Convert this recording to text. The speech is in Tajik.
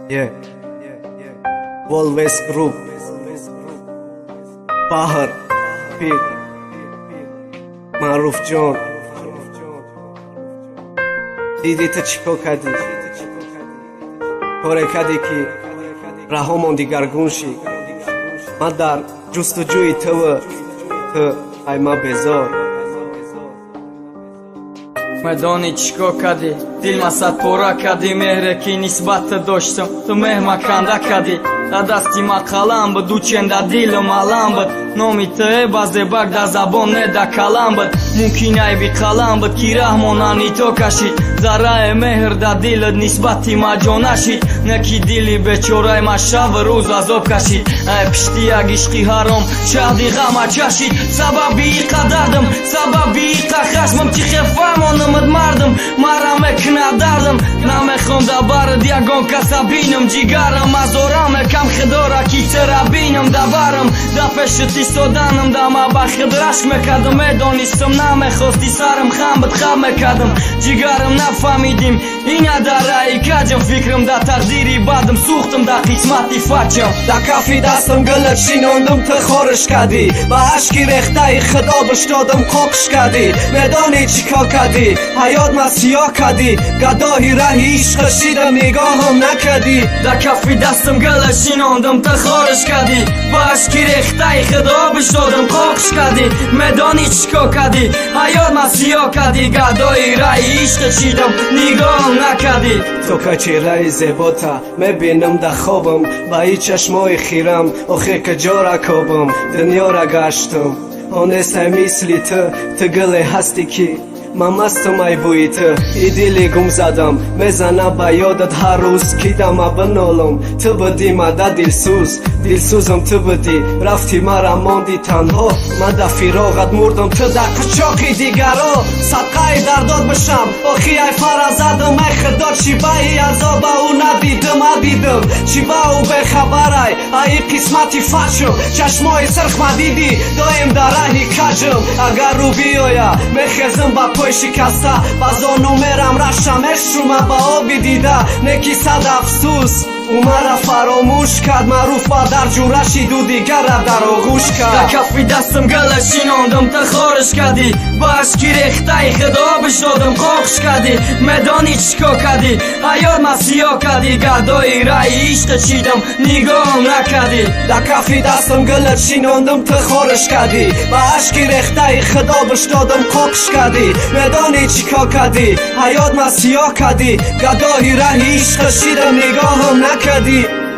Yeah. Volves Group Bahar Pir Maruf John Didi ta chiko kadi Kore kadi ki Rahomon digargunshi Madar justujui tăvă Të ajma bezor Medoni qko kadi Dilma sa pora kadi Mehre ki nisbat të doshëm Të mehma kanda kadi Da sti ma kalambët Duqen da dilëm alambët Nomi të e baze bak da zabon ne da kalambët Mukinaj bi kalambët Ki rahmonani to kashit Zara e meher da dilët Nisbat ti ma gjonashit Në ki dili beqoraj ma shavër Uza zop kashit E pështia gishki harom Qahdi gama qashit Sababi i ka dardëm Sababi i ka khashmëm Qi khefamo në më t'mardëm Mara me këna dardëm Na me khonda barë Diagon ka sabinëm Gjigarëm Azorame Kam khedora ki të rabinëm Da varëm Da peshët i sodanëm Da ma ba khedrashk me kadëm E do nisëm na me khosti sarëm Khambët khab me kadëm Gjigarëm na famidim Inja dara i kajëm Fikrëm da tardiri badëm Suhtëm da kismat i faqëm Da kafi dastëm gëllët shinondëm të khorë shkadi Ba ashki rehta i khëdo bështodëm kok shkadi Me doni qiko kadi Hayot mas jo kadi Gadohi rahi ishqë shidëm nigohëm në kadi Da kafi dastëm gëllët shinondëm të khorë shkadi Ba ashki rehta i khëdo bështodëm kok shkadi Me doni qiko kadi Hayot mas jo kadi Gadohi rahi ishqë shidëm nigohëm në kadi تو کچیرای زبوتا میبینم دا خوبم با ای چشمای خیرم اوخه که جورا کوبم دنیا را گشتم اونسته میسلی تو گله هستی کی من مستم ای بوی تو ایدیلی گم زدم میزنم با یادت هر روز کیدم بنولم تو بدی ما دا دلسوزم تو بدی رفتی مرا ماندی تنها من دا فراغت مردم تو دا کچاقی دیگرا صدقه درداد بشم آخی ای فرزدم ای خدا چی بایی عذاب او ندیدم چی با او بخبر ای قسمتی فشم چشمای سرخ ما دیدی دایم در راهی کجم اگر رو بیایا میخزم با پای شکسته بازا نومرم رشم عشقم با آبی دیده نکی صد افسوس او مرا فراموش کرد معروف با در جورشی دو دیگر را در آغوش کرد Da kafi dastëm gëllë shinondëm të khorësh kadi Bashki rekhta i khëdo bëshodëm koksh kadi Me doni qko kadi Hayot mas jo kadi Gado i rai ishte qidëm Nigohëm na kadi Da kafi dastëm gëllët shinondëm të khorësh kadi Bashki rekhta i khëdo bështodëm koksh kadi Me doni qko kadi Hayot mas jo kadi Gado i rai ishte qidëm Nigohëm na kadi